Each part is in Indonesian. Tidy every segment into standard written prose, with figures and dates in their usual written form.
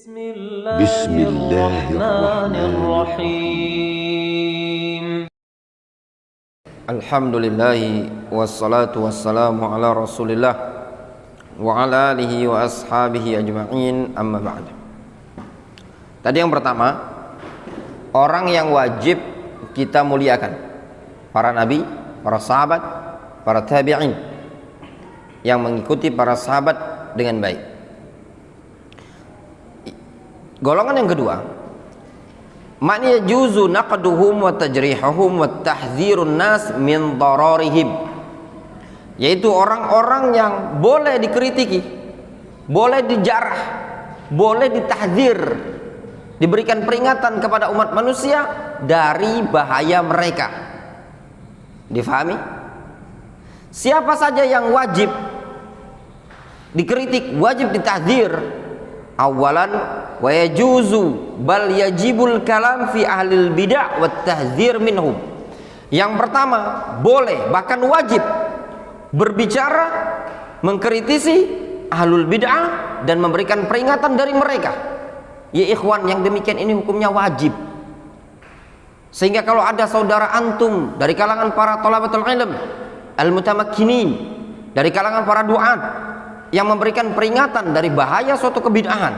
Bismillahirrahmanirrahim. Alhamdulillahi wassalatu wassalamu ala rasulillah wa ala alihi wa ashabihi ajma'in, amma ba'd. Tadi yang pertama, orang yang wajib kita muliakan, para nabi, para sahabat, para tabi'in yang mengikuti para sahabat dengan baik. Golongan yang kedua, man yajuzu naqduhum wa tajrihuhum wa tahdzirun nas min dararihim, yaitu orang-orang yang boleh dikritiki, boleh dijarah, boleh ditahdzir, diberikan peringatan kepada umat manusia dari bahaya mereka. Difahami? Siapa saja yang wajib dikritik, wajib ditahdzir. Awalan wa yajuzu bal yajibul kalam fi ahlil bid'ah wat tahdzir minhum. Yang pertama, boleh bahkan wajib berbicara, mengkritisi ahlul bid'ah dan memberikan peringatan dari mereka. Ya ikhwan, yang demikian ini hukumnya wajib. Sehingga kalau ada saudara antum dari kalangan para thalabatul ilm al-mutamakkinin, dari kalangan para duat yang memberikan peringatan dari bahaya suatu kebid'ahan,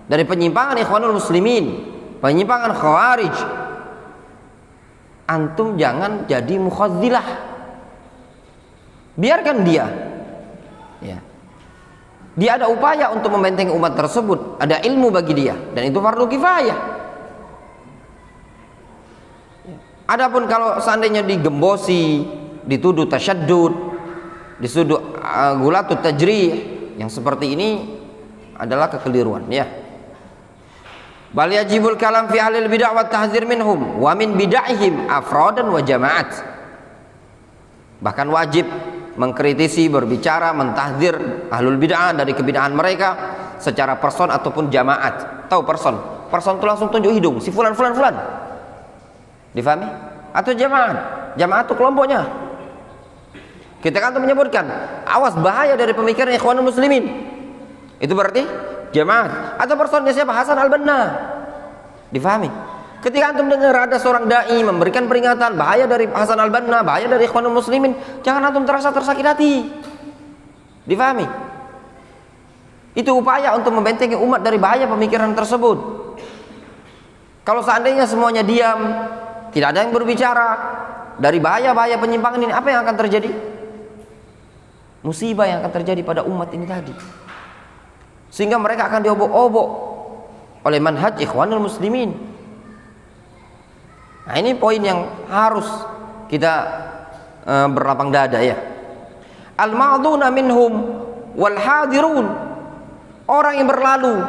dari penyimpangan ikhwanul muslimin, penyimpangan khawarij, antum jangan jadi mukhadzilah. Biarkan dia, ya. Dia ada upaya untuk membentengi umat tersebut, ada ilmu bagi dia, dan itu fardu kifayah. Adapun kalau seandainya digembosi, dituduh tasyaddud, dituduh gulatut tajrih, yang seperti ini adalah kekeliruan, ya. Bal yajibul kalam fi ahlil bid'ah wa tahdzir minhum wa min bid'ahihim afradan wa jama'at. Bahkan wajib mengkritisi, berbicara, mentahdzir ahlul bid'ah dari kebid'ahan mereka secara person ataupun jamaat. Tahu person? Person itu langsung tunjuk hidung, si fulan fulan fulan. Difahami? Atau jamaat? Jamaat itu kelompoknya. Kita kan menyebutkan, awas bahaya dari pemikiran ikhwanul muslimin. Itu berarti jamaah. Atau personnya siapa? Hasan al-Banna. Difahami? Ketika antum dengar ada seorang dai memberikan peringatan bahaya dari Hasan al-Banna, bahaya dari ikhwanul muslimin, jangan antum terasa tersakit hati. Difahami? Itu upaya untuk membentengi umat dari bahaya pemikiran tersebut. Kalau seandainya semuanya diam, tidak ada yang berbicara dari bahaya-bahaya penyimpangan ini, apa yang akan terjadi? Musibah yang akan terjadi pada umat ini tadi, sehingga mereka akan diobok-obok oleh manhaj ikhwanul muslimin. Nah, ini poin yang harus kita berlapang dada, ya. Al-ma'duna minhum wal hadirun, orang yang berlalu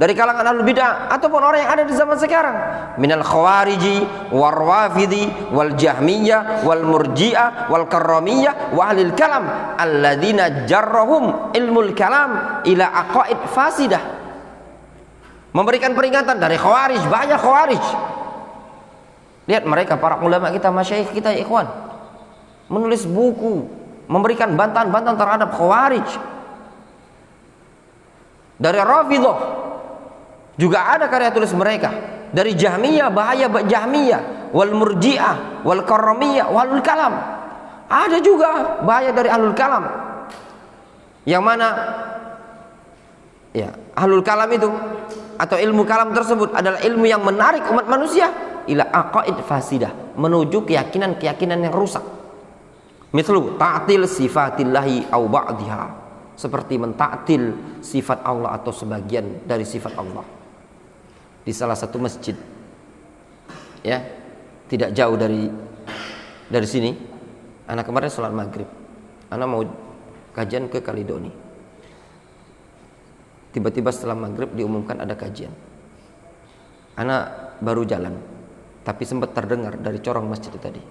dari kalangan ahlul bid'ah ataupun orang yang ada di zaman sekarang, minal khawariji war rafidi wal jahmiyah wal murji'ah wal karramiyah wa ahlil kalam alladzina jarrahum ilmul kalam ila aqaid fasidah. Memberikan peringatan dari khawarij, banyak khawarij. Lihat mereka, para ulama kita, masyayikh kita, ya ikhwan, menulis buku memberikan bantahan-bantahan terhadap khawarij. Dari rafidah juga ada karya tulis mereka. Dari Jahmiyah, bahaya Jahmiyah, wal murji'ah, wal karramiyah, wal kalam. Ada juga bahaya dari ahlul kalam. Yang mana, ya, ahlul kalam itu atau ilmu kalam tersebut adalah ilmu yang menarik umat manusia ila aqaid fasidah, menuju keyakinan-keyakinan yang rusak. Mislu ta'til sifatillahi au ba'dihha, seperti mentaktil sifat Allah atau sebagian dari sifat Allah. Di salah satu masjid, ya, tidak jauh dari sini, anak kemarin sholat maghrib, anak mau kajian ke Kaledoni. Tiba-tiba setelah maghrib diumumkan ada kajian. Anak baru jalan, tapi sempat terdengar dari corong masjid tadi,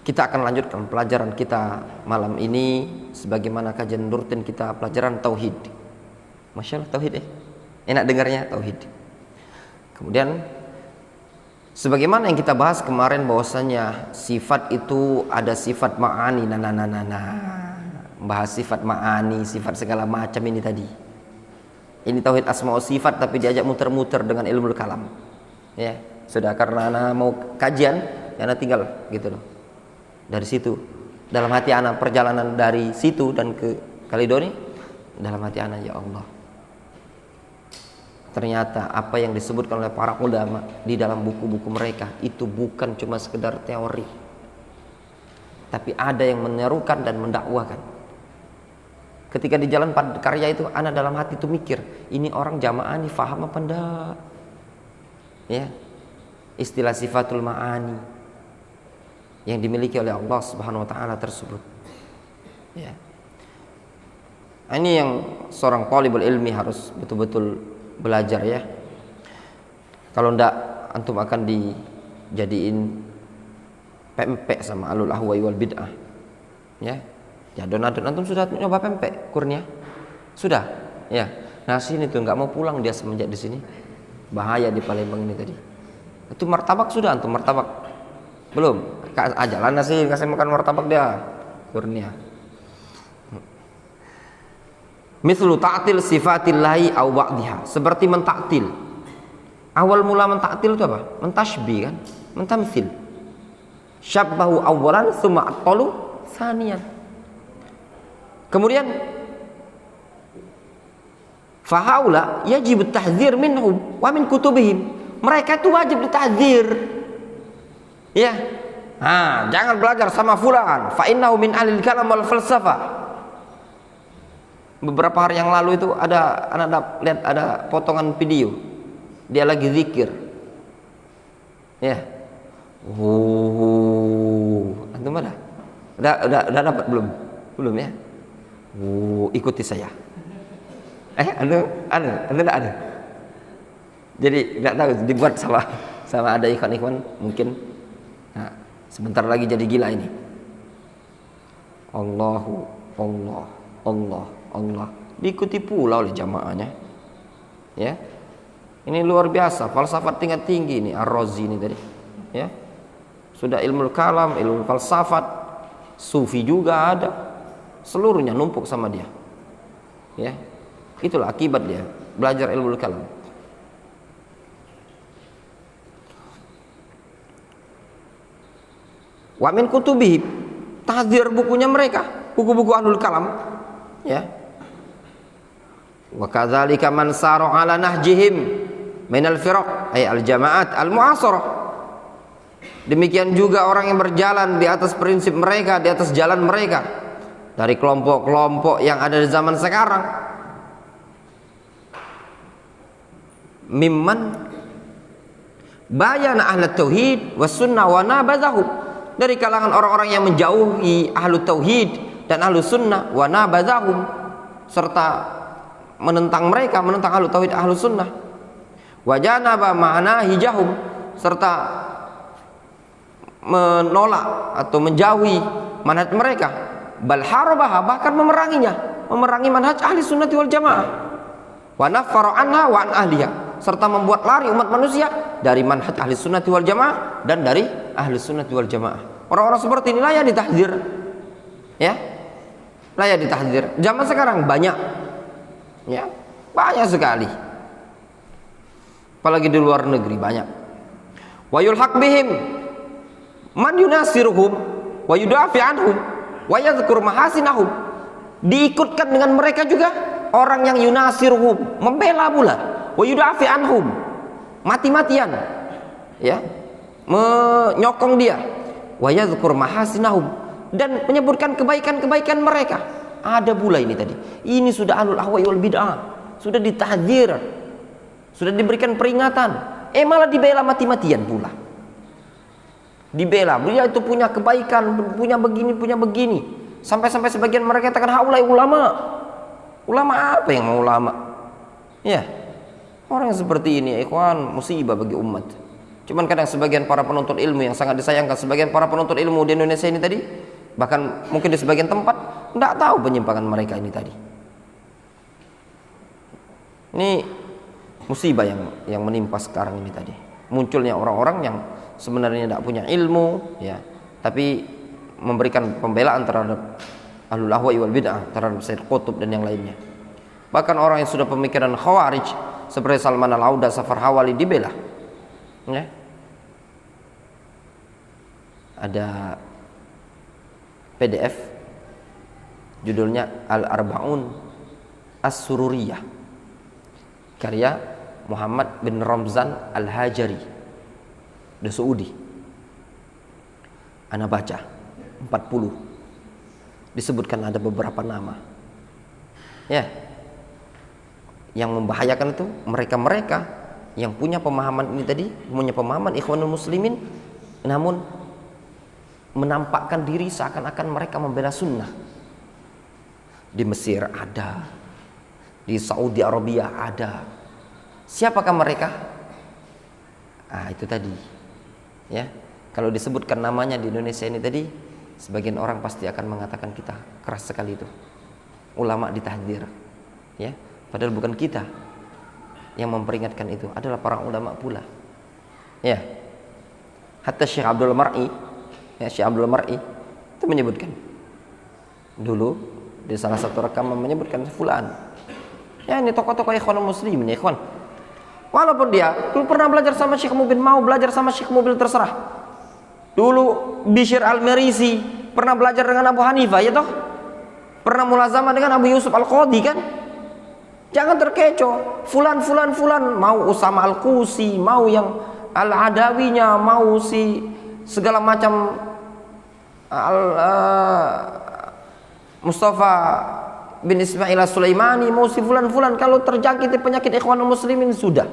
kita akan lanjutkan pelajaran kita malam ini sebagaimana kajian rutin kita, pelajaran tauhid. Masya Allah, tauhid, enak dengarnya, tauhid. Kemudian sebagaimana yang kita bahas kemarin, bahwasanya sifat itu ada sifat ma'ani, bahas sifat ma'ani, sifat segala macam ini tadi. Ini tauhid asma wa sifat tapi diajak muter-muter dengan ilmu kalam. Ya, sudah karena anak mau kajian, ya anak tinggal gitu loh. Dari situ, dalam hati anak perjalanan dari situ dan ke Kaledoni, dalam hati anak, ya Allah, ternyata apa yang disebutkan oleh para ulama di dalam buku-buku mereka itu bukan cuma sekedar teori, tapi ada yang menyerukan dan mendakwakan. Ketika di jalan karya itu, anak dalam hati itu mikir, ini orang jamaah nih faham apa enggak? Ya, istilah sifatul ma'ani yang dimiliki oleh Allah Subhanahu wa taala tersebut. Ya. Ini yang seorang talibul ilmi harus betul-betul belajar ya. Kalau enggak, antum akan dijadiin pempek sama alul ahwai wal bid'ah. Ya. Ya, donat antum sudah nyoba pempek kurnia? Sudah. Ya. Nah, sini tuh enggak mau pulang dia semenjak di sini. Bahaya di Palembang ini tadi. Itu martabak sudah antum martabak? Belum. Ajalan nasi kasih makan martabak dia. Kurnia. Mithlu ta'til sifatillahi aw ba'dihha, seperti mentaktil. Awal mula mentaktil itu apa? Mentashbih kan? Mentamtsil. Syabbahu awwalan tsumma attalu tsaniyan. Kemudian fahaula yajib at-tahdzir minhum wa min kutubihim. Mereka itu wajib ditahdzir. Ya. Jangan belajar sama fulan, fa innahu min ahlil kalam wal falsafah. Beberapa hari yang lalu itu ada anak lihat ada potongan video. Dia lagi zikir. Ya. Antum ada? Udah dapat belum? Belum ya? Ikuti saya. Anda enggak ada. Jadi enggak tahu dibuat sama ada ikhwan-ikhwan mungkin. Nah, sebentar lagi jadi gila ini. Allah diikuti pula oleh jamaahnya. Ya. Ini luar biasa, falsafat tingkat tinggi ini Ar-Razi ini tadi. Ya. Sudah ilmu kalam, ilmu falsafat, sufi juga ada. Seluruhnya numpuk sama dia. Ya. Itulah akibat dia belajar ilmu kalam. Wa min kutubihim, tahdzir bukunya mereka, buku-buku ahlul kalam. Ya. Wa kadzalika man sara ala nahjihim minal firaq ay al jamaat al mu'asarah. Demikian juga orang yang berjalan di atas prinsip mereka, di atas jalan mereka dari kelompok-kelompok yang ada di zaman sekarang. Mimman bayana ahlat tauhid was sunnah wa nabadhahu, dari kalangan orang-orang yang menjauhi ahlu tauhid dan ahlu sunnah wa nabadhahum, serta menentang mereka, menentang ahlu tauhid ahlu sunnah, wa janaba ma'ana hijahum, serta menolak atau menjauhi manhaj mereka, bal harabaha, bahkan memerangi manhaj ahli sunnati wal jamaah, wa naffara anha wa an ahliha, serta membuat lari umat manusia dari manhaj ahli sunnati wal jamaah dan dari ahli sunnati wal jamaah. Orang-orang seperti ini layak ditahdzir. Ya, layak ditahdzir. Zaman sekarang banyak, ya, banyak sekali. Apalagi di luar negeri banyak. Wa yulhaq bihim man yunasiruhum wa yudafi anhum wa yadhkur mahasinahum. Diikutkan dengan mereka juga orang yang yunasiruhum, membela pula, wa yudafi anhum, mati-matian, ya, menyokong dia, wa yadhkur mahasinahum, dan menyebutkan kebaikan-kebaikan mereka. Ada pula ini tadi. Ini sudah ahlul ahwa wal bid'ah, sudah ditahdzir, sudah diberikan peringatan, malah dibela mati-matian pula. Dibela, dia itu punya kebaikan, punya begini. Sampai-sampai sebagian mereka katakan haulai ulama. Ulama apa yang mau ulama? Ya. Orang yang seperti ini, ikhwan, musibah bagi umat. Cuman kadang sebagian para penuntut ilmu yang sangat disayangkan, sebagian para penuntut ilmu di Indonesia ini tadi, bahkan mungkin di sebagian tempat tidak tahu penyimpangan mereka ini tadi. Ini musibah yang menimpa sekarang ini tadi. Munculnya orang-orang yang sebenarnya tidak punya ilmu, ya, tapi memberikan pembelaan terhadap ahlul ahwa wal bid'ah, terhadap Sayyid Qutb dan yang lainnya. Bahkan orang yang sudah pemikiran Khawarij seperti Salman Al-Auda, Safar Hawali dibela. Ya. Ada PDF judulnya Al-Arba'un As-Sururiyah karya Muhammad bin Ramzan Al-Hajari dari Saudi. Ana baca 40 disebutkan ada beberapa nama ya yang membahayakan itu mereka-mereka yang punya pemahaman ini tadi, punya pemahaman Ikhwanul Muslimin, namun menampakkan diri seakan-akan mereka membela sunnah. Di Mesir ada, di Saudi Arabia ada. Siapakah mereka? Itu tadi ya, kalau disebutkan namanya di Indonesia ini tadi, sebagian orang pasti akan mengatakan kita keras sekali itu, ulama ditahdir ya, padahal bukan kita yang memperingatkan, itu adalah para ulama pula ya. Hatta Syekh Abdul Mar'i ya, Syekh Abdul Mar'i itu menyebutkan dulu di salah satu rekaman, menyebutkan fulan ya, ini tokoh-tokoh Ikhwanul Muslimin ya ikhwan, walaupun dia dulu pernah belajar sama Syekh Mubin, mau belajar sama Syekh Mubin terserah. Dulu Bishr Al-Marisi pernah belajar dengan Abu Hanifah ya toh, pernah mulazamah dengan Abu Yusuf Al-Qadhi kan. Jangan terkecoh, fulan, mau Usama Al-Qusi, mau yang Al-Adawinya, mau si segala macam Mustafa bin Ismail As-Sulaimani, mau si fulan. Kalau terjangkit penyakit Ikhwanul Muslimin sudah.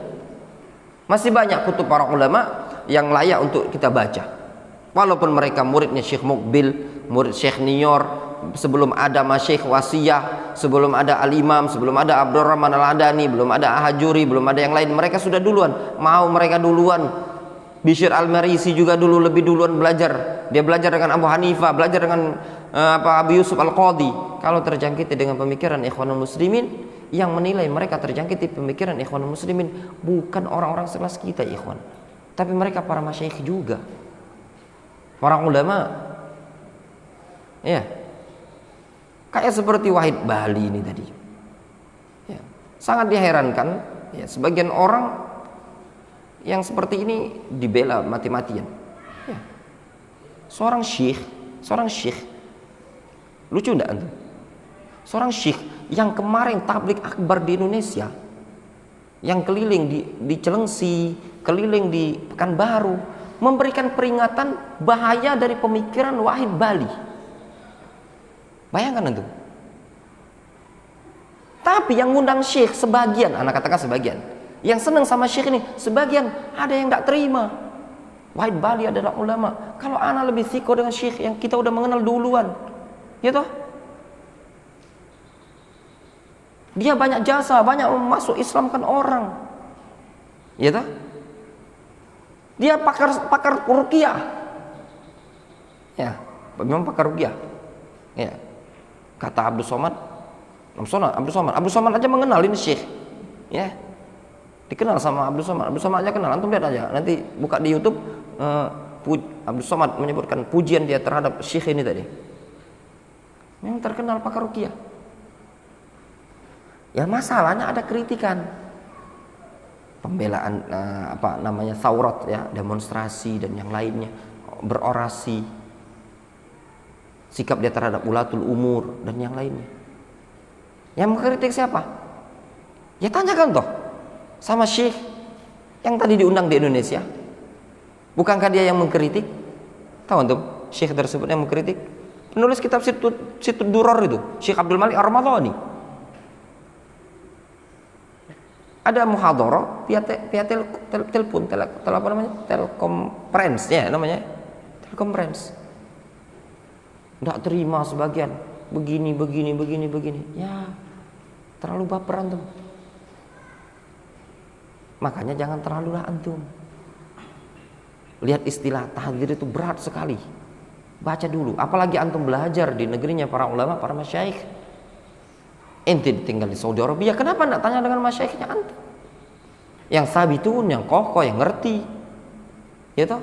Masih banyak kutub para ulama yang layak untuk kita baca. Walaupun mereka muridnya Syekh Mukbil, murid Syekh Niyor, sebelum ada Masyayikh Wasiyah, sebelum ada Al-Imam, sebelum ada Abdurrahman Al-Adani, belum ada Ahajuri, belum ada yang lain, mereka sudah duluan. Mau mereka duluan. Bishr Al-Marisi juga dulu lebih duluan belajar. Dia belajar dengan Abu Hanifah, belajar dengan Abu Yusuf Al-Qadhi. Kalau terjangkiti dengan pemikiran Ikhwanul Muslimin, yang menilai mereka terjangkiti pemikiran Ikhwanul Muslimin bukan orang-orang sekelas kita ikhwan, tapi mereka para masyayikh juga, para ulama ya, kayak seperti Wahid Bali ini tadi ya. Sangat diherankan ya, sebagian orang yang seperti ini dibela mati-matian ya. Seorang syekh lucu enggak antum? Seorang syekh yang kemarin tablik akbar di Indonesia, yang keliling di Celengsi, keliling di Pekanbaru, memberikan peringatan bahaya dari pemikiran Wahid Bali. Bayangkan itu. Tapi yang ngundang syekh sebagian, anak katakan sebagian, yang senang sama syekh ini, sebagian ada yang tidak terima. Wahid Bali adalah ulama. Kalau anak lebih siko dengan syekh yang kita udah mengenal duluan, ya toh? Dia banyak jasa, banyak masuk Islamkan orang, ya toh? Dia pakar ruqyah, ya, memang pakar ruqyah, ya. Kata Abdul Somad aja mengenal ini syekh, ya, dikenal sama Abdul Somad aja kenal. Antum lihat aja, nanti buka di YouTube, Abdul Somad menyebutkan pujian dia terhadap syekh ini tadi. Memang terkenal pakar ruqyah. Ya masalahnya ada kritikan, pembelaan thaurat ya, demonstrasi dan yang lainnya, berorasi, sikap dia terhadap ulatul umur dan yang lainnya. Yang mengkritik siapa? Ya tanyakan toh sama syekh yang tadi diundang di Indonesia. Bukankah dia yang mengkritik? Tahu antum syekh tersebut yang mengkritik? Penulis kitab Situd Duror itu, Syekh Abdul Malik Ar-Ramadhani. Ada muhadharah via telepon, telekonferensi ya namanya, telekonferensi. Tidak terima sebagian, begini. Ya, terlalu baper antum. Makanya jangan terlalulah antum. Lihat istilah tahdzir itu berat sekali. Baca dulu, apalagi antum belajar di negerinya para ulama, para masyayikh. Ente tinggal di Saudi Arabia, kenapa tidak tanya dengan masyayikhnya antum? Yang sabitun, yang kokoh, yang ngerti, ya toh?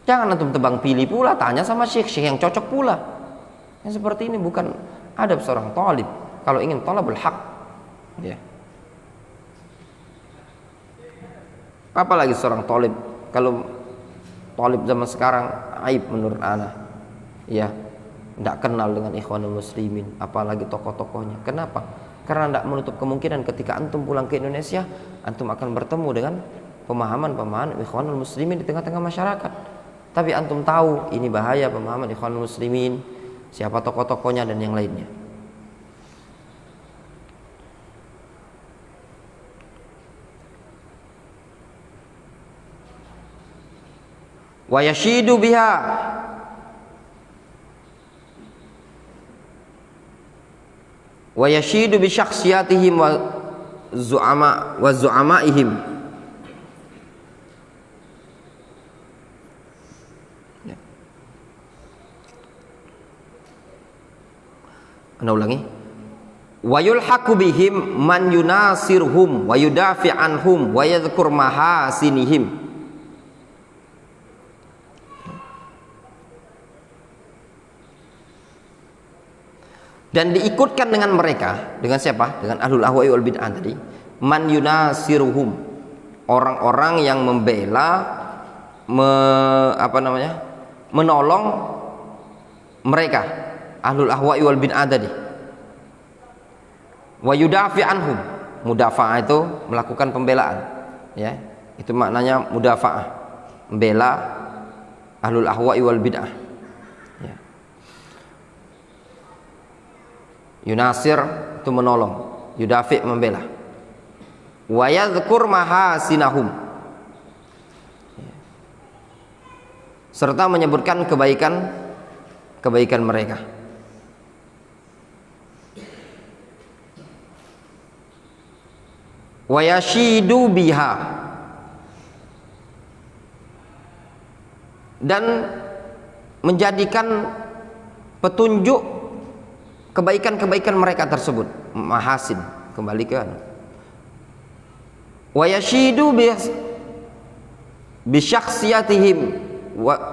Jangan antum tebang pilih pula, tanya sama syekh yang cocok pula. Yang seperti ini bukan adab seorang talib. kalau ingin thalabul haq, ya. Apalagi seorang thalib, kalau thalib zaman sekarang aib menurut ana, ya, tidak kenal dengan ikhwanul muslimin, apalagi tokoh-tokohnya. Kenapa? Karena tidak menutup kemungkinan ketika antum pulang ke Indonesia, antum akan bertemu dengan pemahaman-pemahaman ikhwanul muslimin di tengah-tengah masyarakat. Tapi antum tahu ini bahaya pemahaman ikhwanul muslimin, siapa tokoh-tokohnya dan yang lainnya. Wa yashidu biha, wa yashidu bi syakhsiyatihim wa zu'amaihim. Ya. Ana ulangi. Wa yulhaqu bihim man yunasirhum wa yudafi anhum wa yadhkur mahasinihim. Dan diikutkan dengan mereka, dengan siapa? Dengan ahlul ahwa'i wal bid'ah tadi. Man yunasiruhum, orang-orang yang membela, menolong mereka, ahlul ahwa'i wal bid'ah tadi. Wa yudafi anhum, mudafa'ah itu melakukan pembelaan, ya. Itu maknanya mudafa'ah, membela ahlul ahwa'i wal bid'ah. Yunasir itu menolong, yudafi membela. Wa yadhkur mahasinahum, serta menyebutkan kebaikan mereka. Wa yashidu biha, dan menjadikan petunjuk kebaikan-kebaikan mereka tersebut, mahasin, kembali ke wa yashidu bi syakhsiyatihim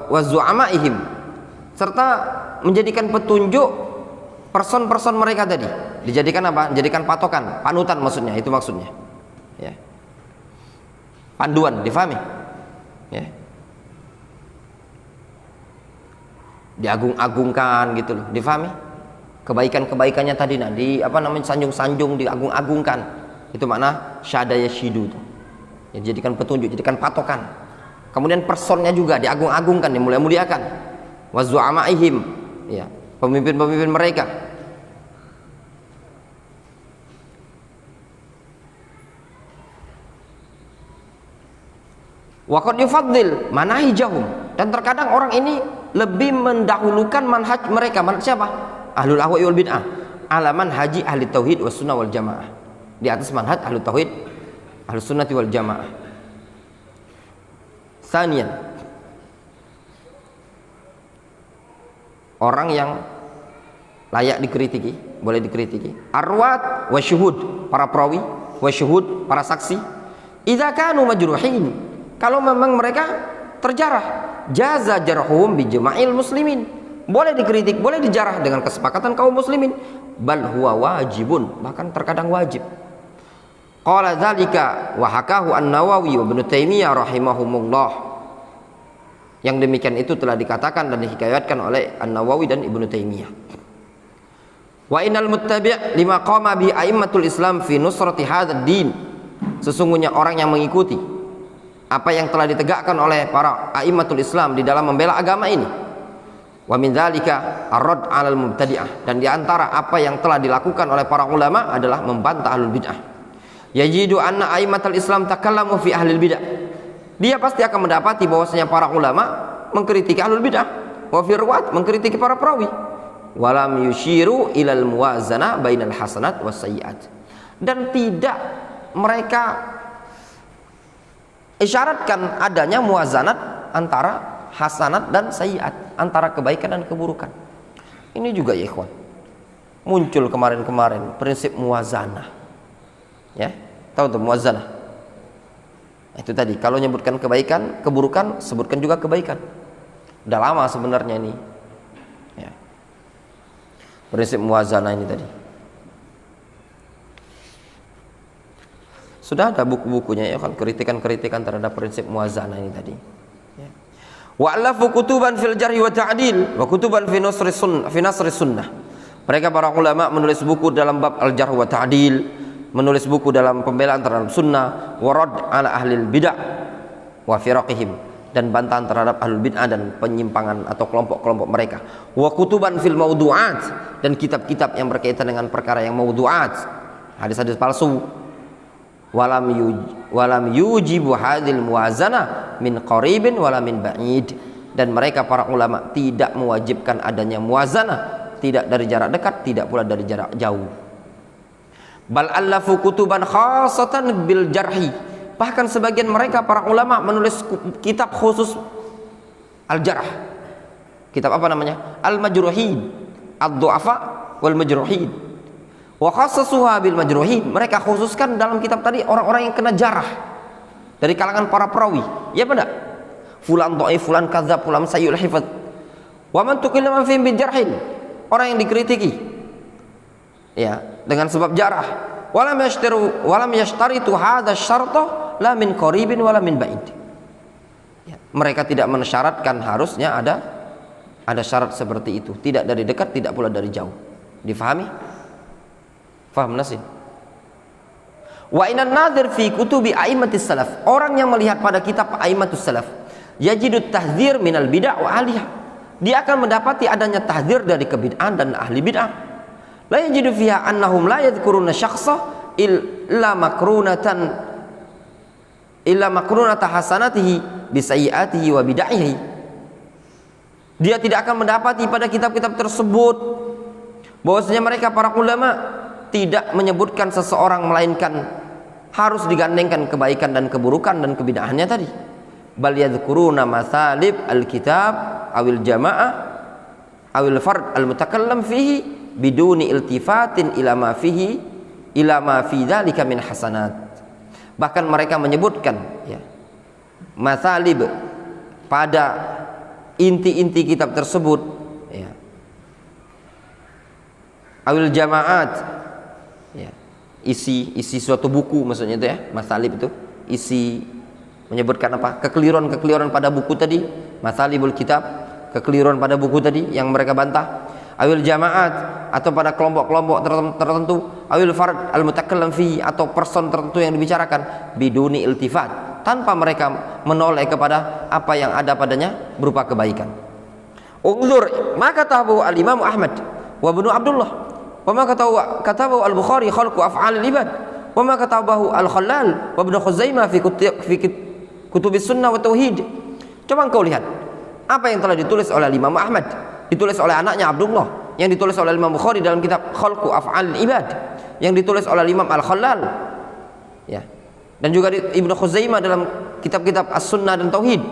wa zu'amaihim, serta menjadikan petunjuk person-person mereka tadi, dijadikan apa? Dijadikan patokan, panutan maksudnya, itu maksudnya, ya. Panduan, difahami? Ya. Diagung-agungkan gitu loh, difahami? Kebaikan-kebaikannya tadi sanjung-sanjung, diagung-agungkan. Itu makna syada yashidu itu. Ya, jadikan petunjuk, jadikan patokan. Kemudian personnya juga diagung-agungkan, dimulia-muliakan. Wa zu'amaihim, ya, pemimpin-pemimpin mereka. Wa qad yufaddil manahijahum, dan terkadang orang ini lebih mendahulukan manhaj mereka. Siapa? Ahlul ahwa'i wal bid'ah ala manhaji ahli tauhid was sunnah wal jamaah, di atas manhaj ahli tauhid ahli sunnati wal jamaah. Sanian, orang yang layak dikritiki, boleh dikritiki, arwat wa syuhud, para perawi, wa syuhud, para saksi, idza kanu majruhin, kalau memang mereka terjarah, jaza jarhum bi jama'il muslimin, boleh dikritik, boleh dijarah dengan kesepakatan kaum muslimin. Bal huwa wajibun, bahkan terkadang wajib. Qala dzalika wa hakahu an-Nawawi wa Ibnu Taimiyah rahimahumullah. Yang demikian itu telah dikatakan dan dihikayatkan oleh An-Nawawi dan Ibnu Taimiyah. Wa innal muttabi' lima qama bi a'immatul Islam fi nusrati hadzal din. Sesungguhnya orang yang mengikuti apa yang telah ditegakkan oleh para a'immatul Islam di dalam membela agama ini. Wa min dzalika ar-radd 'alal mubtadi'ah, dan di antara apa yang telah dilakukan oleh para ulama adalah membantah ahlul bid'ah. Yajidu anna a'immatul Islam takallamu fi ahlil bid'ah. Dia pasti akan mendapati bahwasanya para ulama mengkritiki ahlul bid'ah, wa fi riwayat mengkritiki para perawi. Walam yushiru ilal muwazana bainal hasanat was sayyi'at, dan tidak mereka isyaratkan adanya muwazanat antara hasanat dan sayyiat, antara kebaikan dan keburukan. Ini juga ya ikhwan, muncul kemarin-kemarin prinsip muwazanah, ya, tahu tuh muwazanah? Itu tadi, kalau menyebutkan kebaikan, keburukan, sebutkan juga kebaikan. Udah lama sebenarnya ini, ya, prinsip muwazanah ini tadi. Sudah ada buku-bukunya ya kan, kritikan-kritikan terhadap prinsip muwazanah ini tadi. Ya. Wa alafu kutuban fil jarh wa ta'dil wa kutuban fi nasri sunnah. Mereka para ulama menulis buku dalam bab al-jarh wa ta'dil, menulis buku dalam pembelaan terhadap sunnah, wa rad ala ahli bid'ah wa firaqihim, dan bantahan terhadap ahlul bid'ah dan penyimpangan atau kelompok-kelompok mereka. Wa kutuban fil maudu'at, dan kitab-kitab yang berkaitan dengan perkara yang maudu'at, hadis-hadis palsu. Walam yujibu hadhil muwazanah min qaribin wala min ba'id, dan mereka para ulama tidak mewajibkan adanya muwazanah, tidak dari jarak dekat, tidak pula dari jarak jauh. Bal allafu kutuban khasatan bil jarhi, bahkan sebagian mereka para ulama menulis kitab khusus al-jarh. Kitab apa namanya? Al-majruhin, ad-du'afa wal majruhin. Wa khassasuha bil majruhin, mereka khususkan dalam kitab tadi orang-orang yang kena jarah dari kalangan para perawi. Ya benar. Fulan dhaif, fulan kadzab, fulan sayyul hifdz. Wa man tukillama fi bil jarhin, orang yang dikritiki ya dengan sebab jarah. Walam yashtaritu hadha syarta la min qaribin wala min ba'id. Ya, mereka tidak mensyaratkan harusnya ada syarat seperti itu, tidak dari dekat, tidak pula dari jauh. Difahami? Faham nasib? Wa inan nadir fi kutubi a'immatis salaf, orang yang melihat pada kitab a'immatus salaf, yajidut tahdzir minal bid'ah wa ahliha, dia akan mendapati adanya tahdzir dari kebid'ahan dan ahli bid'ah. La yajidu fiha annahum la yadhkuruna syakhsa illa makrunata hasanatihi bi sayyiatihi wa bid'ahihi. Dia tidak akan mendapati pada kitab-kitab tersebut bahwasanya mereka para ulama tidak menyebutkan seseorang melainkan harus digandengkan kebaikan dan keburukan dan kebid'ahannya tadi. Bal yadhkuruna mathalib al-kitab awil jamaah awil fard al-mutakallam fihi biduni iltifatin ila ma fi dzalika min hasanat. Bahkan mereka menyebutkan ya, mathalib pada inti-inti kitab tersebut ya, awil jamaat ya, isi suatu buku maksudnya itu ya, mathalib itu isi menyebutkan apa? Kekeliruan pada buku tadi, mathalibul kitab, kekeliruan pada buku tadi yang mereka bantah. Awil jamaat, atau pada kelompok-kelompok tertentu, awil fard al-mutakallam fihi, atau person tertentu yang dibicarakan, biduni iltifat, tanpa mereka menoleh kepada apa yang ada padanya berupa kebaikan. Unzur maka tahu al-Imam Ahmad wa Ibnu Abdullah, wa ma katabahu al-Bukhari khalqu af'al al-ibad, wa ma katabahu al-Khallal wa Ibnu Khuzaimah fi kutubis sunnah wa tauhid. Coba engkau lihat apa yang telah ditulis oleh Imam Ahmad, ditulis oleh anaknya Abdullah, yang ditulis oleh Imam Bukhari dalam kitab Khalqu Af'al Ibad, yang ditulis oleh Imam Al-Khallal ya, dan juga Ibnu Khuzaimah dalam kitab-kitab As-Sunnah dan Tauhid.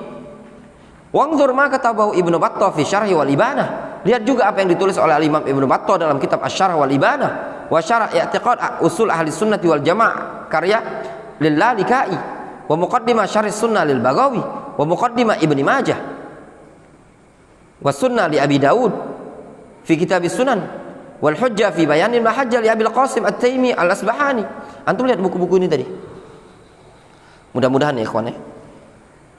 Wanzur ma katabahu Ibnu Battah fi Syarh wal Ibanah, lihat juga apa yang ditulis oleh Imam Ibnu Battah dalam kitab Asy-Syarh wal Ibanah, wa Syarh I'tiqad Usul Ahli Sunnati wal Jamaah karya Lillalikai, wa Muqaddimah Syarh Sunnah lil Baghawi, wa Muqaddimah Ibnu Majah, wa Sunnah li Abi Daud fi Kitab Sunan, wal Hujjah fi Bayanil Mahajjah li Abil Qasim At-Taimi Al-Asbahani. Antum lihat buku-buku ini tadi. Mudah-mudahan ya ikhwan ya,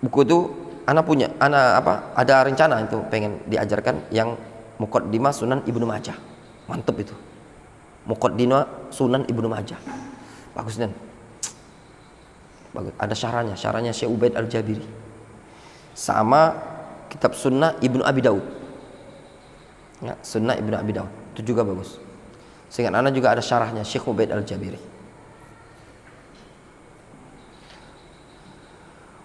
buku itu ada rencana itu pengen diajarkan yang Muqaddimah Sunan Ibnu Majah. Mantep itu. Muqaddimah Sunan Ibnu Majah. Bagus dan bagus. Ada syarahnya Syekh Ubaid Al-Jabiri. Sama kitab Sunnah Ibnu Abi Daud. Ya, Sunnah Ibnu Abi Daud. Itu juga bagus. Sehingga anak juga ada syarahnya Syekh Ubaid Al-Jabiri.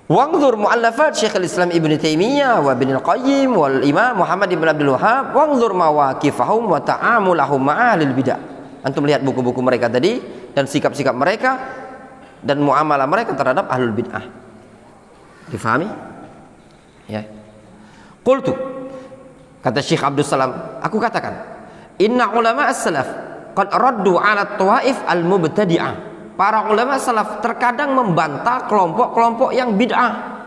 Wanzur mu'allafat Syekhul Islam Ibnu Taimiyah wa Ibnu Qayyim wal Imam Muhammad ibn Abdul Wahhab, wanzur mawaqifahum wa ta'amulahum ma'alil bidah. Antum lihat buku-buku mereka tadi dan sikap-sikap mereka dan muamalah mereka terhadap ahlul bid'ah. Difahami? Ya. Qultu, kata Syekh Abdul Salam, aku katakan, inna ulama as-salaf qad raddu 'ala at-tawaif al-mubtadi'ah. Para ulama salaf terkadang membantah kelompok-kelompok yang bid'ah.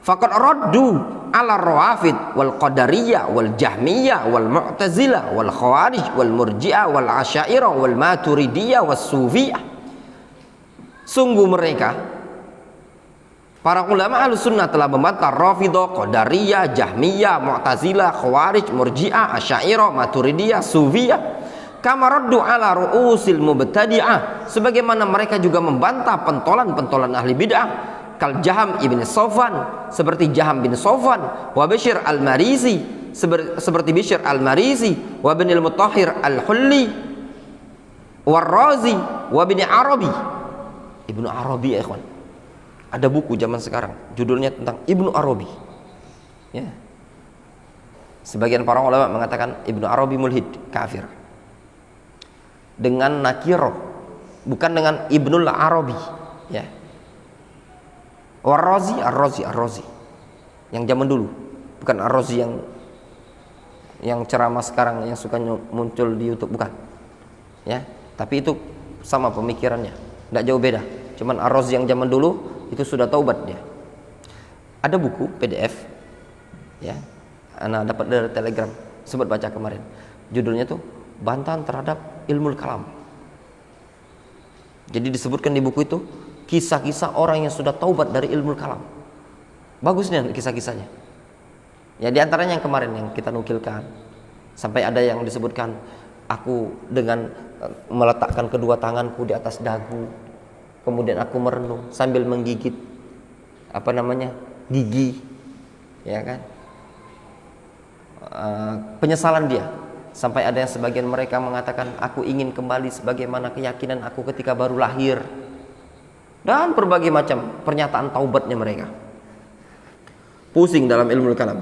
Faqad raddu 'ala rawafid wal qadariyah wal jahmiyah wal mu'tazilah wal khawarij wal murji'ah wal asy'ariyah wal maturidiyah was sufiyah. Sungguh mereka para ulama Ahlussunnah telah membantah Rafidhah, Qadariyah, Jahmiyah, Mu'tazilah, Khawarij, Murji'ah, Asy'ariyah, Maturidiyah, Sufiyah, kama raddu ala ru'usil mubtadi'ah, sebagaimana mereka juga membantah pentolan-pentolan ahli bid'ah, kal Jaham ibn Safwan, seperti Jaham bin Safwan, wa Bishr al-Marisi, seperti Bishr al-Marisi, wa bin al-Mutahhir al-Hulli, wa Razi, wa bin Arabi. Ibnu Arabi ya ikhwan, ada buku zaman sekarang judulnya tentang Ibnu Arabi ya. Sebagian para ulama mengatakan Ibnu Arabi mulhid, kafir, dengan nakiro, bukan dengan Ibnul Arabi ya. Ar-Razi, Ar-Razi yang zaman dulu, bukan Ar-Razi yang ceramah sekarang yang suka muncul di YouTube, bukan ya, tapi itu sama pemikirannya, tidak jauh beda, cuman Ar-Razi yang zaman dulu itu sudah taubat dia. Ada buku PDF ya, anak dapat dari Telegram, sempat baca kemarin, judulnya tuh bantahan terhadap ilmu kalam. Jadi disebutkan di buku itu kisah-kisah orang yang sudah taubat dari ilmu kalam. Bagusnya kisah-kisahnya ya, diantaranya yang kemarin yang kita nukilkan, sampai ada yang disebutkan, aku dengan meletakkan kedua tanganku di atas dagu, kemudian aku merenung sambil menggigit gigi ya kan, penyesalan dia, sampai ada yang sebagian mereka mengatakan, aku ingin kembali sebagaimana keyakinan aku ketika baru lahir, dan berbagai macam pernyataan taubatnya mereka. Pusing dalam ilmu kalam.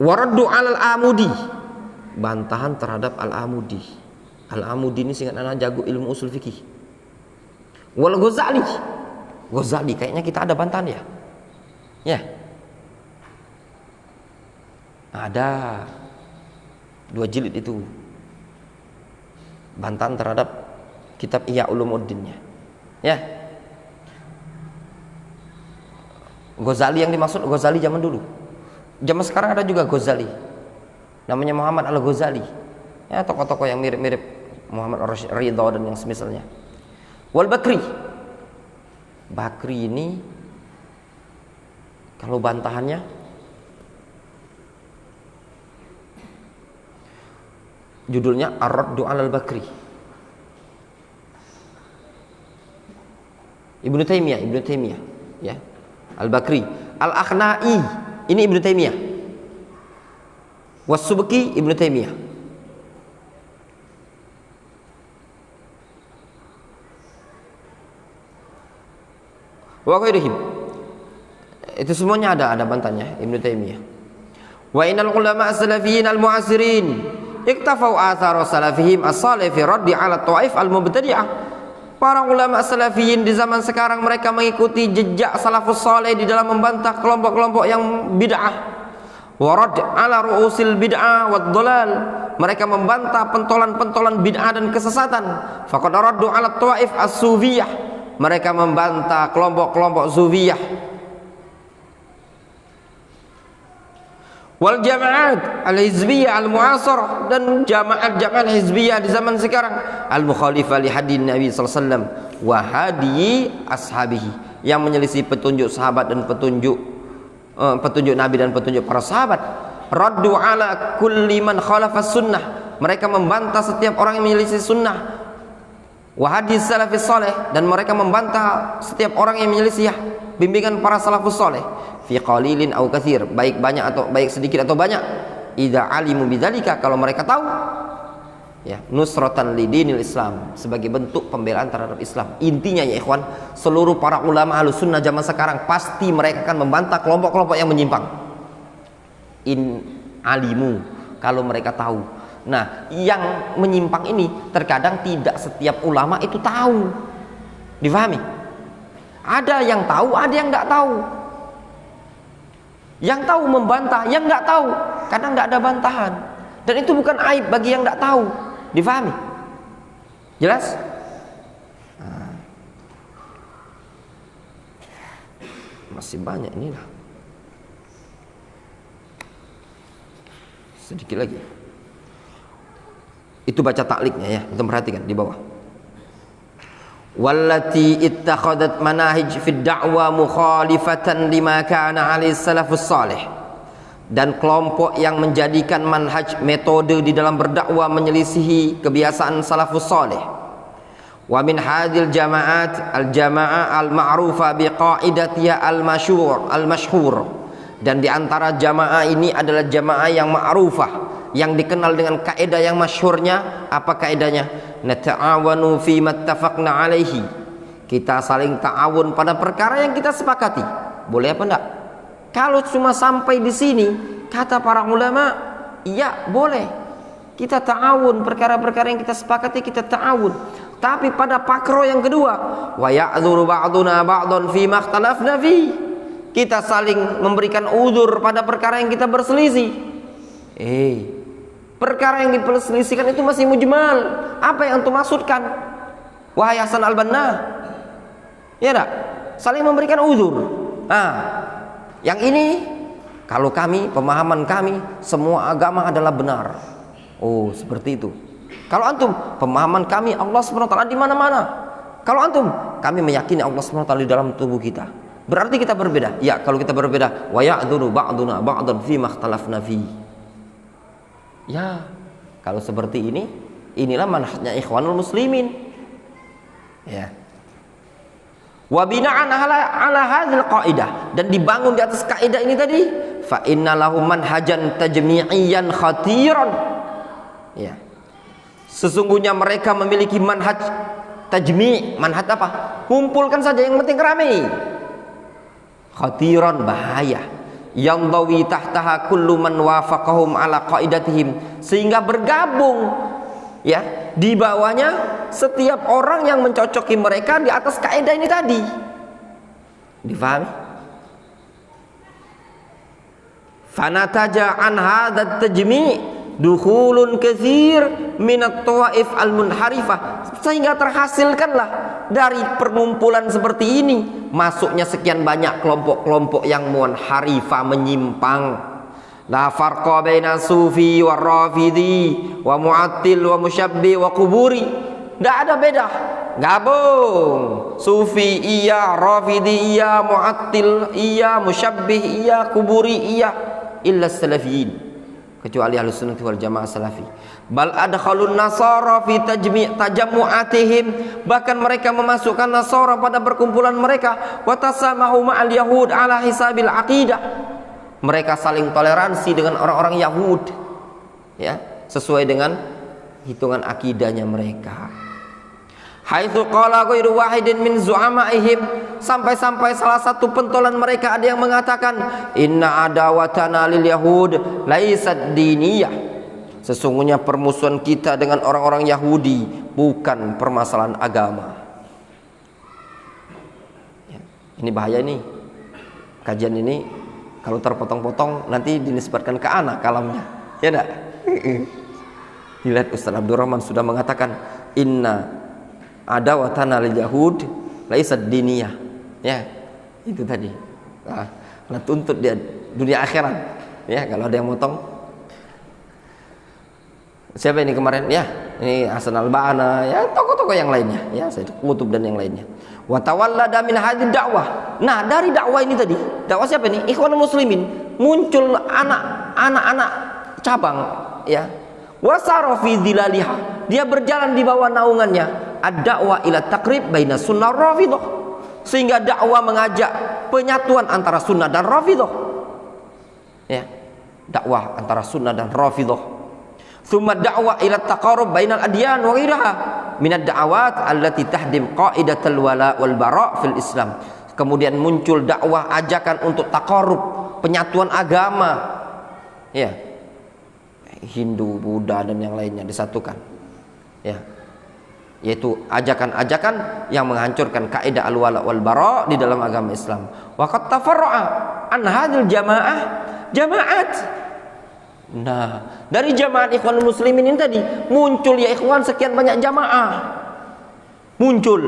Waraddu alal Amudi, bantahan terhadap Al-Amudi. Al-Amudi ini singkat anak jago ilmu usul fikih. Wal Ghazali, Ghazali kayaknya kita ada bantahan ya. Ya. Ada 2 jilid itu bantahan terhadap kitab Ihya Ulumuddinnya. Ya. Ghazali yang dimaksud Ghazali zaman dulu. Zaman sekarang ada juga Ghazali, namanya Muhammad Al-Ghazali ya, tokoh-tokoh yang mirip-mirip Muhammad Ridha dan yang semisalnya. Wal Bakri, Bakri ini kalau bantahannya judulnya Ar-Raddu 'alal Bakri. Ibnu Taimiyah ya. Al-Bakri, Al-Akhnai ini Ibnu Taimiyah, Was-Subki Ibnu Taimiyah. Wa ghairihim, itu semuanya ada bantahannya Ibnu Taimiyah. Wa innal ulama as-salafiyyin al-mu'asirin iktafau athar salafihim as-salih fi raddi 'ala tawaif al-mubtadi'ah. Para ulama salafiyin di zaman sekarang mereka mengikuti jejak salafus saleh di dalam membantah kelompok-kelompok yang bid'ah. Warad ala ru'usil bid'ah wad dhalal, mereka membantah pentolan-pentolan bid'ah dan kesesatan. Faqad raddu ala tawaif as-sufiyah, mereka membantah kelompok-kelompok sufiyah. Wal jama'at al-hizbiyah al-mu'asarah, dan jamaat hizbiyah di zaman sekarang, al-mukhalifah li hadin Nabi sallallahu alaihi wasallam wa hadi ashabihi, yang menyelisih petunjuk sahabat dan petunjuk Nabi dan petunjuk para sahabat. Raddu ala kulli man khalafas sunnah, mereka membantah setiap orang yang menyelisih sunnah. Wa hadi salafis saleh, dan mereka membantah setiap orang yang menyelisih bimbingan para salafus saleh. Fi qalilin aw katsir, baik banyak atau baik sedikit atau banyak. Idza alimu bidzalika, kalau mereka tahu ya, nusratan lidinil Islam, sebagai bentuk pembelaan terhadap Islam. Intinya ya ikhwan, seluruh para ulama Ahlussunnah zaman sekarang pasti mereka akan membantah kelompok-kelompok yang menyimpang. In alimu, kalau mereka tahu. Nah, yang menyimpang ini terkadang tidak setiap ulama itu tahu. Difahami? Ada yang tahu, ada yang enggak tahu. Yang tahu membantah, yang nggak tahu karena nggak ada bantahan, dan itu bukan aib bagi yang nggak tahu. Difahami? Jelas? Masih banyak ini lah, sedikit lagi. Itu baca takliknya ya, kita perhatikan di bawah. Wallati ittakhadat manahij fid da'wa mukhalifatan lima kana 'alaihi salafus salih. Dan kelompok yang menjadikan manhaj metode di dalam berdakwah menyelisihi kebiasaan salafus salih. Wa min hadhil jama'at al-jama'ah al-ma'rufa biqaidatiha al-masyhur. Dan di antara jamaah ini adalah jamaah yang ma'rufah, yang dikenal dengan kaidah yang masyhurnya. Apa kaidahnya? Nata'awanu fi mattafaqna alaihi. Kita saling ta'awun pada perkara yang kita sepakati. Boleh apa enggak? Kalau cuma sampai di sini, kata para ulama, iya boleh. Kita ta'awun perkara-perkara yang kita sepakati, kita ta'awun. Tapi pada pakro yang kedua, wa ya'dzuru ba'duna ba'dhan fi ma ikhtalafna fi. Kita saling memberikan uzur pada perkara yang kita berselisih. Perkara yang diperselisihkan itu masih mujmal. Apa yang antum maksudkan? Wahai Hasan al-Banna. Ya enggak? Saling memberikan uzur. Yang ini kalau kami, pemahaman kami, semua agama adalah benar. Oh, seperti itu. Kalau antum, pemahaman kami Allah SWT di mana-mana. Kalau antum, kami meyakini Allah SWT di dalam tubuh kita. Berarti kita berbeda. Ya, kalau kita berbeda, wa ya'dzuru ba'duna ba'dhan fi ma ikhtalafna fi. Ya, kalau seperti ini, inilah manhajnya Ikhwanul Muslimin. Ya. Wa bina'an ala hadzal qaidah, dan dibangun di atas kaidah ini tadi, fa inna lahum manhajan tajmi'iyan khatiran. Ya. Sesungguhnya mereka memiliki manhaj tajmi'. Manhaj apa? Kumpulkan saja, yang penting ramai. Khatiran, bahaya. Yang dawi tahtaha kullu man wafaqahum ala qaidatihim, sehingga bergabung ya di bawahnya setiap orang yang mencocoki mereka di atas kaidah ini tadi. Difahami? Fanataja an hadzal tajmi' dukhulun katsir min at-tawaif al-munharifah, sehingga terhasilkanlah dari perkumpulan seperti ini masuknya sekian banyak kelompok-kelompok yang munharifah, menyimpang. La farqa baina sufi wa rafidi wa mu'attil wa musyabbi wa kuburi. Tidak ada beda, gabung. Sufi iya, rafidi iya, mu'attil iya, musyabbih iya, kuburi iya, illa salafiyin, kecuali Ahlus Sunnah wal Jamaah Salafi. Bal adkhalun nasara fi tajammu'atihim, bahkan mereka memasukkan Nasara pada perkumpulan mereka. Wa tasamahu ma'al yahud ala hisabil aqidah, mereka saling toleransi dengan orang-orang Yahud ya, sesuai dengan hitungan akidahnya mereka. Haitsu qala ghairu wahidin min zu'ama'ihim, sampai-sampai salah satu pentolan mereka ada yang mengatakan, inna adawatana lil yahud laisat diniyah, sesungguhnya permusuhan kita dengan orang-orang Yahudi bukan permasalahan agama. Ya, ini bahaya nih. Kajian ini kalau terpotong-potong nanti dinisbatkan ke anak kalamnya. Ya enggak? Dilihat Ustaz Abdurrahman sudah mengatakan inna adawatana lil yahud laisat diniyah. Ya, itu tadi. Nah, tuntut dia dunia akhirat. Ya, kalau ada yang motong. Siapa ini kemarin? Ya, ini Hasan al-Banna, ya tokoh-tokoh yang lainnya, ya Sayyid Qutb dan yang lainnya. Wa tawallada min hadhihi dakwah. Nah, dari dakwah ini tadi, dakwah siapa ini? Ikhwanul Muslimin. Muncul anak-anak cabang, ya. Wasara fi dhilaliha. Dia berjalan di bawah naungannya. Ad-da'wah ila taqrib baina sunnah rafidhah. Sehingga dakwah mengajak penyatuan antara sunnah dan rafidhah. Ya. Dakwah antara sunnah dan rafidhah. Tsumma da'wah ila taqarrub bainal adyan wa ghiraha min ad-da'awat allati tahdim qaidatal wala wal bara' fil Islam. Kemudian muncul dakwah ajakan untuk taqarrub, penyatuan agama. Ya. Hindu, Buddha dan yang lainnya disatukan. Ya. Yaitu ajakan-ajakan yang menghancurkan kaidah al-wala wal bara' di dalam agama Islam. Wa qad tafarra'a an hadhil jamaat. Nah, dari jamaah Ikhwanul Muslimin ini tadi muncul ya ikhwan sekian banyak jamaah. Muncul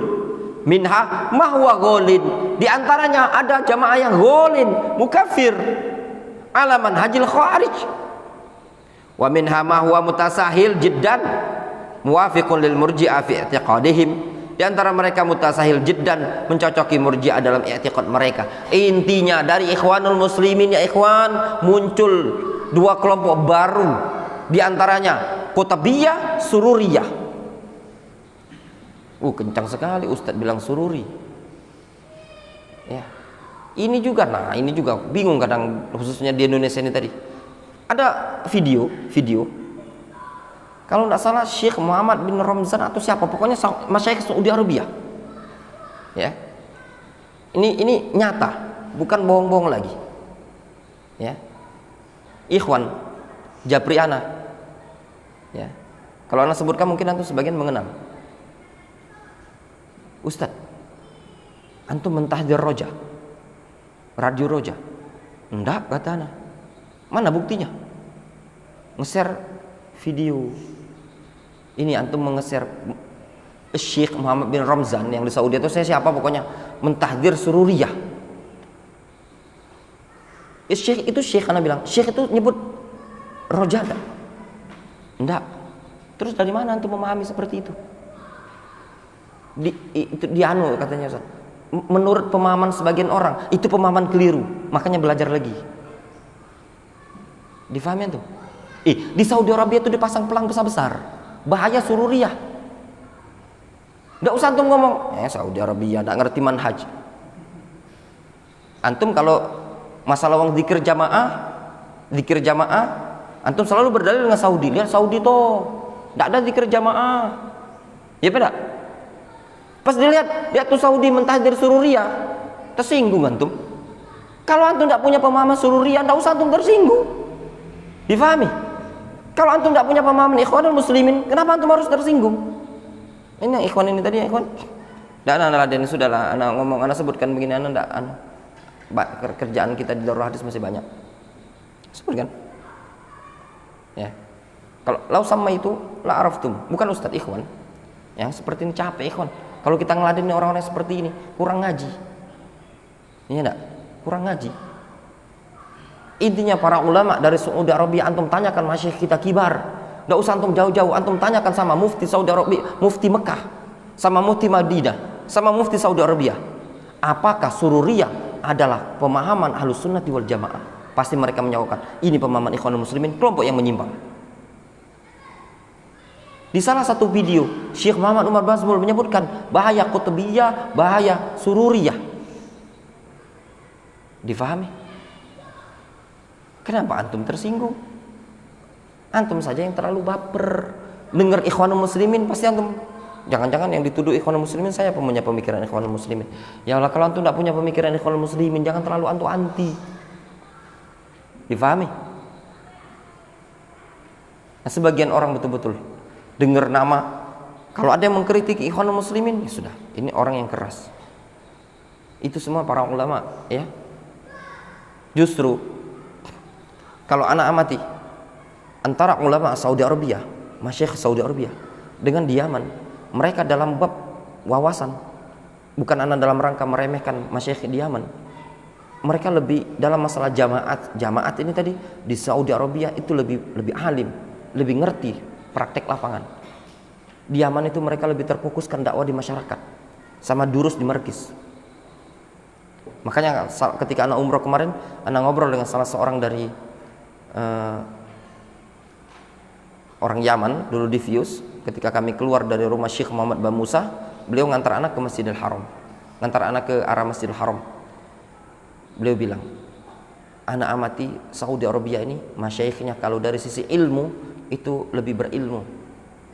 minha mahwa gholin, di antaranya ada jamaah yang gholin, mukafir, ala manhajil khawarij. Wa minha mahwa mutasahil jiddan, muwafiqun lil murji'ah fi i'tiqadihim. Di antara mereka mutasahil jiddan, mencocoki murji'ah dalam i'tiqad mereka. Intinya dari ikhwanul muslimin ya ikhwan, muncul dua kelompok baru, di antaranya Qutbiyah, Sururiyah. Kencang sekali Ustadz bilang sururi. Ya. Ini juga bingung kadang, khususnya di Indonesia ini tadi. Ada video kalau tidak salah Syekh Muhammad bin Ramzan atau siapa, pokoknya masyayikh Saudi Arabia. Ya. Ini nyata, bukan bohong-bohong lagi. Ya. Ikhwan Japriana. Ya. Kalau anak sebutkan mungkin antum sebagian mengenal. Ustadz, antum mentahdir roja, radio roja. Enggak, kata anak. Mana buktinya? Nge-share video. Ini antum mengeser Syekh Muhammad bin Ramzan yang di Saudi itu, saya siapa pokoknya, mentahdir Sururiyah. Syekh itu Syekh, anak bilang Syekh itu nyebut roja enggak. Terus dari mana antum memahami seperti itu? Itu dianu katanya Ustaz. Menurut pemahaman sebagian orang itu pemahaman keliru, makanya belajar lagi. Difahami tuh? Di Saudi Arabia itu dipasang pelang besar-besar, bahaya Sururiyah. Nggak usah antum ngomong Saudi Arabia nggak ngerti manhaj. Antum kalau masalah wong zikir jamaah, antum selalu berdalil dengan Saudi. Lihat Saudi tuh nggak ada zikir jamaah, ya beda. Pas dilihat tuh Saudi mentahdir Sururiyah, tersinggung antum. Kalau antum tidak punya pemahaman Sururiyah, tidak usah antum tersinggung. Difahami? Kalau antum tidak punya pemahaman ikhwanul muslimin, kenapa antum harus tersinggung? Ini yang ikhwan ini tadi, ya ikhwan. Dan anak ini sudahlah, anak ngomong, anak sebutkan begini, anak tidak, kerjaan kita di Darul Hadis masih banyak. Sebutkan. Ya. Kalau lau sama itu la araftum, bukan ustadz ikhwan. Yang seperti ini capek ikhwan. Kalau kita ngeladeni orang-orang seperti ini, kurang ngaji. Iya enggak? Kurang ngaji. Intinya para ulama dari Saudi Arabia, antum tanyakan masyayikh kita kibar. Enggak usah antum jauh-jauh, antum tanyakan sama mufti Saudi Arabia, mufti Mekah, sama mufti Madinah, sama mufti Saudi Arabia. Apakah Sururiyah adalah pemahaman Ahlus Sunnah wal Jamaah? Pasti mereka menjawabkan, ini pemahaman Ikhwanul Muslimin, kelompok yang menyimpang. Di salah satu video, Syekh Muhammad Umar Bazmul menyebutkan bahaya Qutbiyah, bahaya Sururiyah. Difahami? Kenapa antum tersinggung? Antum saja yang terlalu baper. Dengar Ikhwanul Muslimin pasti antum, jangan-jangan yang dituduh Ikhwanul Muslimin saya punya pemikiran Ikhwanul Muslimin. Ya Allah, kalau antum tidak punya pemikiran Ikhwanul Muslimin, jangan terlalu antum anti. Difahami? Nah, sebagian orang betul-betul dengar nama, kalau ada yang mengkritik Ikhwanul Muslimin, ya sudah, ini orang yang keras. Itu semua para ulama, ya. Justru kalau anak amati antara ulama Saudi Arabia, masyayikh Saudi Arabia dengan di Yaman, mereka dalam bab wawasan, bukan anak dalam rangka meremehkan masyayikh di Yaman. Mereka lebih dalam masalah jamaat ini tadi di Saudi Arabia itu lebih alim, lebih ngerti praktek lapangan. Di Yaman itu mereka lebih terfokuskan dakwah di masyarakat sama durus di markis. Makanya ketika anak umroh kemarin, anak ngobrol dengan salah seorang dari orang Yaman dulu di Fius. Ketika kami keluar dari rumah Syekh Muhammad Ba Musa, beliau ngantar anak ke Masjidil Haram, ngantar anak ke arah Masjidil Haram. Beliau bilang, anak amati Saudi Arabia ini masyayikhnya kalau dari sisi ilmu itu lebih berilmu.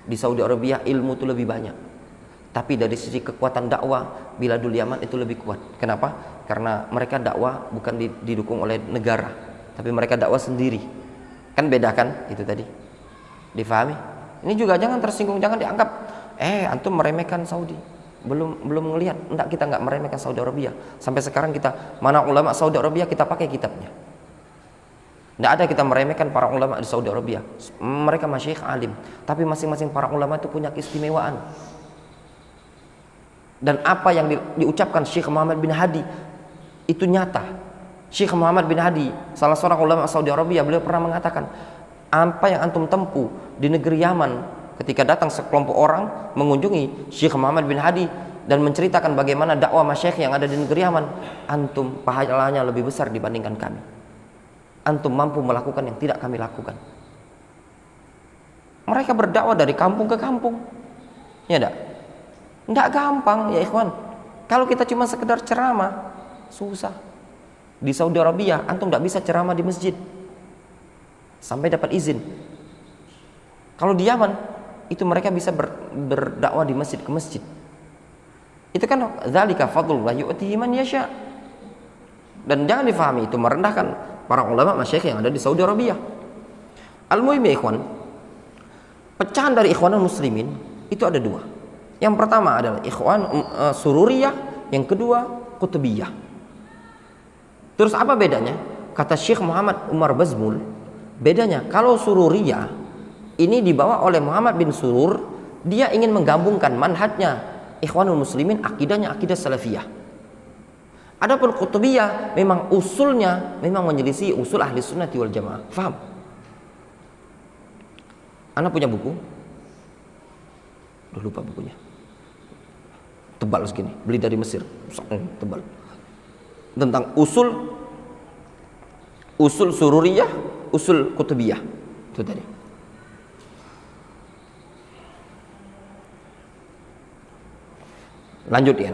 Di Saudi Arabia ilmu itu lebih banyak. Tapi dari sisi kekuatan dakwah, Biladul Yaman itu lebih kuat. Kenapa? Karena mereka dakwah bukan didukung oleh negara, tapi mereka dakwah sendiri. Kan beda kan itu tadi. Difahami? Ini juga jangan tersinggung, jangan dianggap antum meremehkan Saudi. Belum ngelihat. Enggak, kita enggak meremehkan Saudi Arabia. Sampai sekarang kita mana ulama Saudi Arabia kita pakai kitabnya. Tidak ada kita meremehkan para ulama di Saudi Arabia. Mereka masyayikh alim, tapi masing-masing para ulama itu punya keistimewaan. Dan apa yang diucapkan Syekh Muhammad bin Hadi itu nyata. Syekh Muhammad bin Hadi, salah seorang ulama Saudi Arabia, beliau pernah mengatakan, apa yang antum tempuh di negeri Yaman, ketika datang sekelompok orang mengunjungi Syekh Muhammad bin Hadi dan menceritakan bagaimana dakwah masyayikh yang ada di negeri Yaman, antum pahalanya lebih besar dibandingkan kami. Antum mampu melakukan yang tidak kami lakukan. Mereka berdakwah dari kampung ke kampung. Ya enggak? Enggak gampang ya ikhwan. Kalau kita cuma sekedar ceramah, susah. Di Saudi Arabia antum enggak bisa ceramah di masjid sampai dapat izin. Kalau di Yaman itu mereka bisa berdakwah di masjid ke masjid. Itu kan dzalika fadlullah yu'tihi man yasha. Dan jangan difahami itu merendahkan para ulama masyayikh yang ada di Saudi Arabia. Al-muhim ya ikhwan, pecahan dari ikhwanul muslimin itu ada dua. Yang pertama adalah ikhwan sururiyah, yang kedua qutbiyah. Terus apa bedanya? Kata Syekh Muhammad Umar Bazmul, bedanya kalau sururiyah ini dibawa oleh Muhammad bin Surur, dia ingin menggabungkan manhajnya ikhwanul muslimin, akidahnya akidah salafiyah. Adapun qutbiyah memang usulnya memang menyelisih usul ahli sunnati wal jamaah. Faham? Anak punya buku, udah lupa bukunya, tebal segini, beli dari Mesir, tebal, tentang usul sururiyah, usul qutbiyah. Itu tadi. Lanjut ya.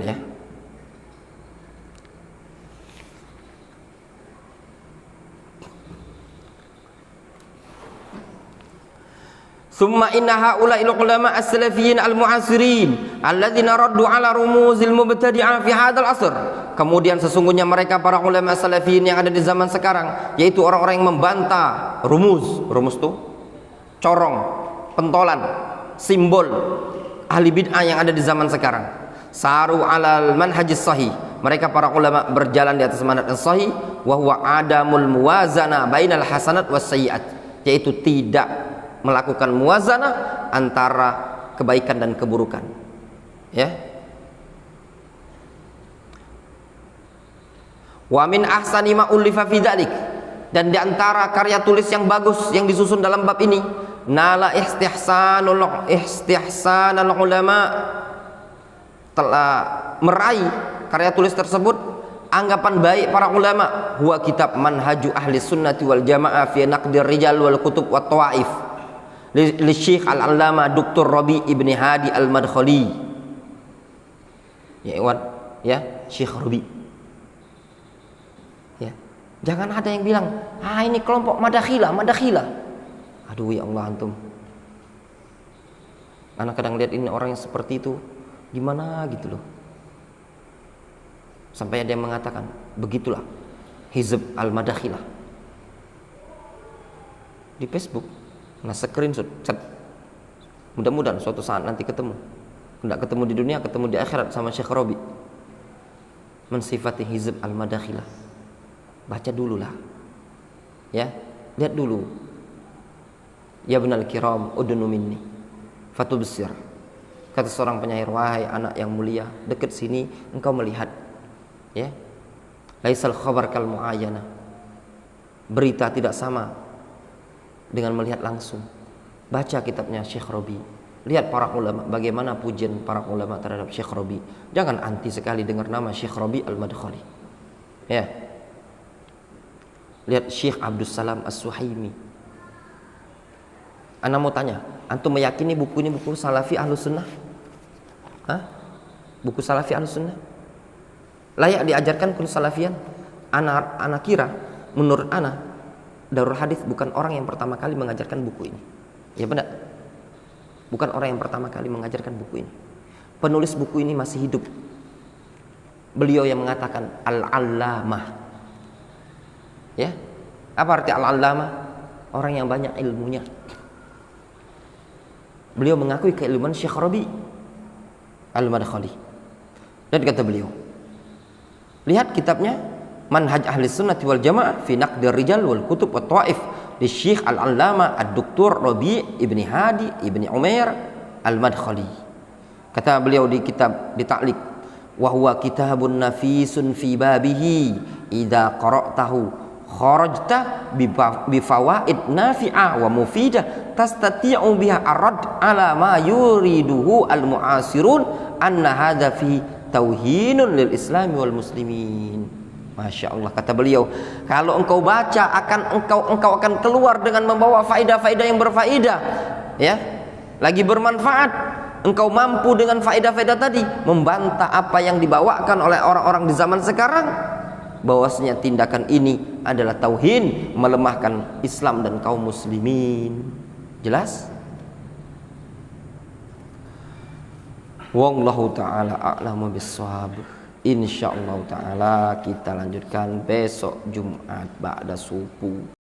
Summa inna haula'il ulama as-salafiyyin al-mu'asirin alladzina raddu ala rumuzil mubtadi'ah fi hadzal asr. Kemudian sesungguhnya mereka para ulama salafiyyin yang ada di zaman sekarang, yaitu orang-orang yang membantah rumuz itu corong, pentolan, simbol ahli bid'ah yang ada di zaman sekarang. Saru alal manhajis sahih. Mereka para ulama berjalan di atas manhaj sahih, wa huwa adamul muwazana bainal hasanat was sayyi'at, yaitu tidak melakukan muwazanah antara kebaikan dan keburukan. Ya. Wa min ahsani ma ulifa fi dzalik, dan di antara karya tulis yang bagus yang disusun dalam bab ini, nala istihsanul ulama, telah meraih karya tulis tersebut anggapan baik para ulama, huwa kitab manhaju ahli sunnati wal jamaah fi naqdir rijal wal kutub wat tawaif li Syekh Al-Allamah Dr. Rabi ibn Hadi Al-Madkhali. Ya ikhwan, ya Syekh Rabi. Ya. Jangan ada yang bilang, ini kelompok madakhilah. Aduh ya Allah antum. Anak kadang lihat ini orang yang seperti itu gimana gitu loh. Sampai ada yang mengatakan, begitulah Hizb Al-Madakhilah. Di Facebook nah screenshot, chat. Mudah-mudahan suatu saat nanti ketemu. Tidak ketemu di dunia, ketemu di akhirat sama Syekh Rabi. Mensifati Hizb Al-Madakhilah. Baca dulu lah. Ya, lihat dulu. Ya ibnal kiram udunu minni fatubsir. Kata seorang penyair, wahai anak yang mulia, dekat sini engkau melihat. Ya. Laisal khabar kal muayyana. Berita tidak sama dengan melihat langsung. Baca kitabnya Syekh Rabi. Lihat para ulama, bagaimana pujian para ulama terhadap Syekh Rabi. Jangan anti sekali dengar nama Syekh Rabi Al-Madkhali. Ya. Lihat Syekh Abdus Salam As-Suhaimi. Ana mau tanya, antum meyakini buku ini buku Salafi Ahlus Sunnah? Hah? Buku Salafi Ahlus Sunnah? Layak diajarkan kuliah salafian? Ana kira, menurut ana, Darul Hadis bukan orang yang pertama kali mengajarkan buku ini. Ya benar? Bukan orang yang pertama kali mengajarkan buku ini. Penulis buku ini masih hidup. Beliau yang mengatakan Al-Allamah. Ya? Apa arti Al-Allamah? Orang yang banyak ilmunya. Beliau mengakui keilmuan Syekh Rabi Al-Madkhali. Dan kata beliau, lihat kitabnya Manhaj Ahli Sunnati wal Jamaah fi Naqdir Rijal wal Kutub wat Tawaif di Syekh Al-Allamah Ad-Doktor Rabi ibn Hadi ibn Umair Al-Madkhali. Kata beliau di kitab di ta'liq, wa huwa kitabun nafisun fi babihi idza qara'tahu kharajta bi fawaid nafi'ah wa mufidah tastati'u biha arad ala ma yuriduhu al-mu'asirun anna hadza fi tauhinun lil islami wal muslimin. Masya Allah, kata beliau, kalau engkau baca engkau akan keluar dengan membawa faedah-faedah yang berfaedah, ya, lagi bermanfaat. Engkau mampu dengan faedah-faedah tadi membantah apa yang dibawakan oleh orang-orang di zaman sekarang, bahwasanya tindakan ini adalah tauhin, melemahkan Islam dan kaum muslimin. Jelas? Wallahu ta'ala a'lamu bissawab. Insyaallah ta'ala kita lanjutkan besok Jumat ba'da subuh.